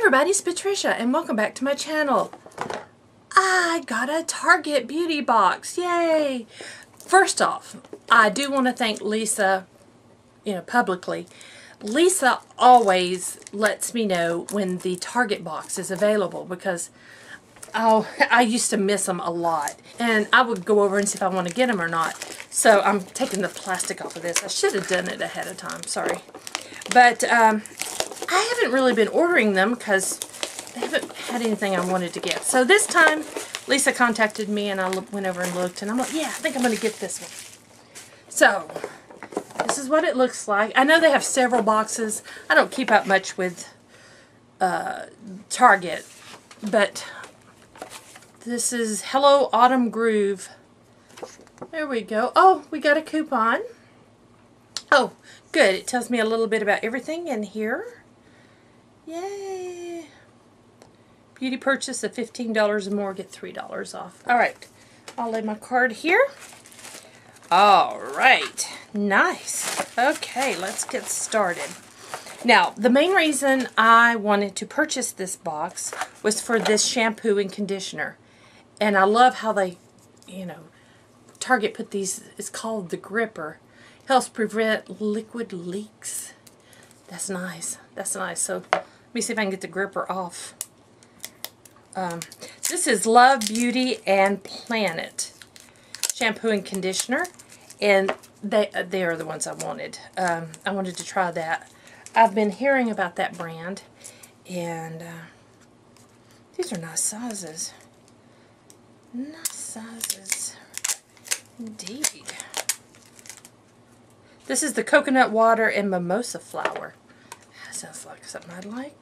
everybody, it's Patricia and welcome back to my channel. I got a Target beauty box. Yay! First off, I do want to thank Lisa, publicly. Lisa always lets me know when the Target box is available because I used to miss them a lot. And I would go over and see if I want to get them or not. So I'm taking the plastic off of this. I should have done it ahead of time. Sorry. But I haven't really been ordering them because they haven't had anything I wanted to get. So this time, Lisa contacted me and I went over and looked. And I'm like, yeah, I think I'm going to get this one. So this is what it looks like. I know they have several boxes. I don't keep up much with Target. But this is Hello Autumn Groove. There we go. Oh, we got a coupon. Oh, good. It tells me a little bit about everything in here. Yay. Beauty purchase of $15 or more, get $3 off. Alright. I'll lay my card here. Alright. Nice. Okay, let's get started. Now, the main reason I wanted to purchase this box was for this shampoo and conditioner. And I love how they, Target put these, it's called the gripper. Helps prevent liquid leaks. That's nice. That's nice. So, let me see if I can get the gripper off. This is Love, Beauty, and Planet shampoo and conditioner. And they are the ones I wanted. I wanted to try that. I've been hearing about that brand. And these are nice sizes. Nice sizes. Indeed. This is the coconut water and mimosa flower. That sounds like something I'd like.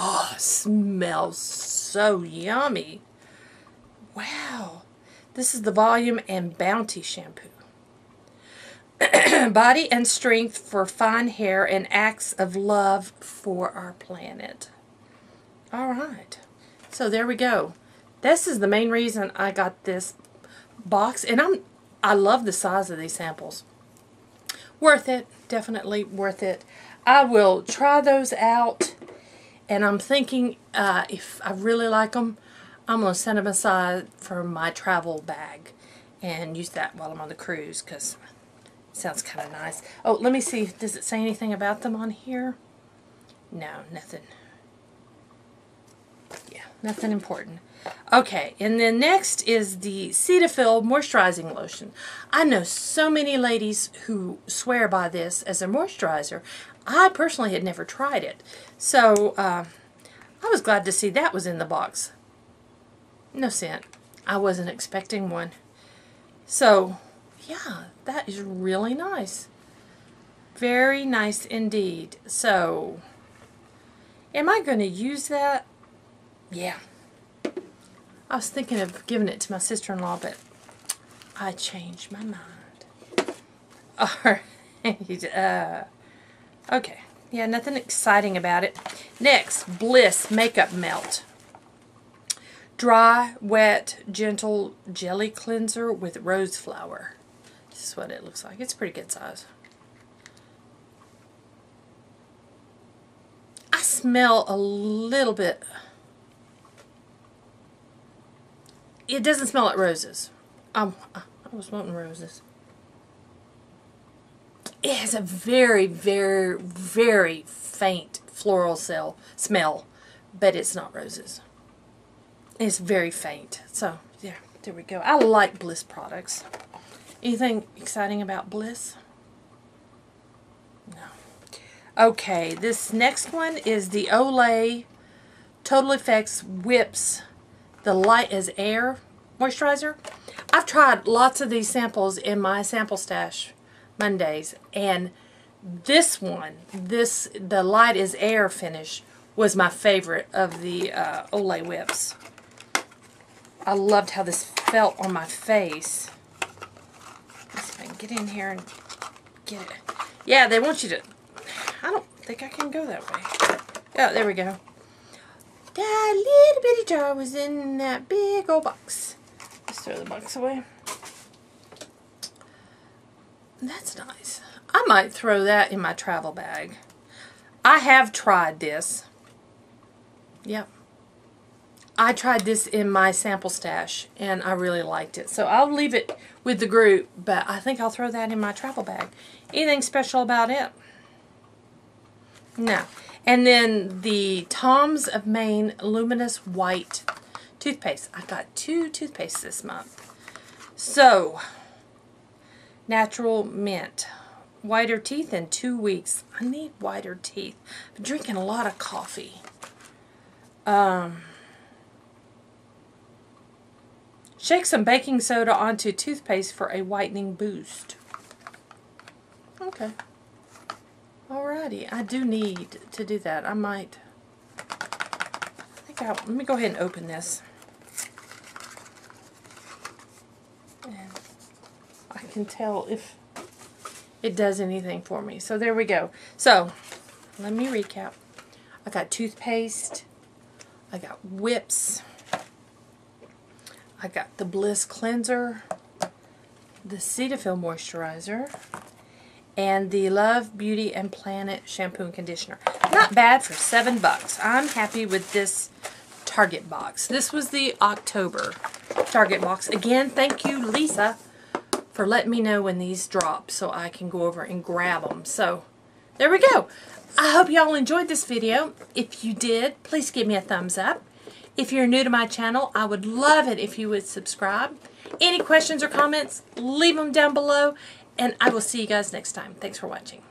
Oh, it smells so yummy. Wow. This is the Volume and Bounty shampoo. Body and strength for fine hair and acts of love for our planet. Alright. So there we go. This is the main reason I got this box. And I love the size of these samples. Worth it. Definitely worth it. I will try those out. And I'm thinking if I really like them, I'm going to set them aside for my travel bag. And use that while I'm on the cruise because it sounds kind of nice. Oh, let me see. Does it say anything about them on here? No, nothing. Yeah, nothing important. Okay, and then next is the Cetaphil Moisturizing Lotion. I know so many ladies who swear by this as a moisturizer. I personally had never tried it. So, I was glad to see that was in the box. No scent. I wasn't expecting one. So, yeah, that is really nice. Very nice indeed. So, am I going to use that? Yeah. I was thinking of giving it to my sister-in-law, but I changed my mind. Alright. Okay. Yeah, nothing exciting about it. Next, Bliss Makeup Melt. Dry, wet, gentle jelly cleanser with rose flower. This is what it looks like. It's a pretty good size. I smell a little bit. It doesn't smell like roses. I was wanting roses. It has a very, very, very faint floral smell, but it's not roses. It's very faint. So, yeah, there we go. I like Bliss products. Anything exciting about Bliss? No. Okay, this next one is the Olay Total Effects Whips the Light as Air moisturizer. I've tried lots of these samples in my sample stash Mondays, and this one, the Light as Air finish, was my favorite of the Olay whips. I loved how this felt on my face. Let's see if I can get in here and get it. Yeah, they want you to... I don't think I can go that way. Yeah, there we go. That little bitty jar was in that big old box. Let's throw the box away. That's nice. I might throw that in my travel bag. I have tried this. Yep. I tried this in my sample stash, and I really liked it. So I'll leave it with the group, but I think I'll throw that in my travel bag. Anything special about it? No. And then the Tom's of Maine Luminous White toothpaste. I got 2 toothpastes this month. So, Natural Mint. Whiter teeth in 2 weeks. I need whiter teeth. I'm drinking a lot of coffee. Shake some baking soda onto toothpaste for a whitening boost. Okay. Alrighty. I do need to do that. I might. Let me go ahead and open this. And I can tell if it does anything for me. So there we go. So, let me recap. I got toothpaste. I got whips. I got the Bliss Cleanser, the Cetaphil Moisturizer, and the Love Beauty and Planet Shampoo and Conditioner. Not bad for $7. I'm happy with this Target box. This was the October Target box. Again, thank you, Lisa, for letting me know when these drop so I can go over and grab them. So, there we go. I hope y'all enjoyed this video. If you did, please give me a thumbs up. If you're new to my channel, I would love it if you would subscribe. Any questions or comments, leave them down below, and I will see you guys next time. Thanks for watching.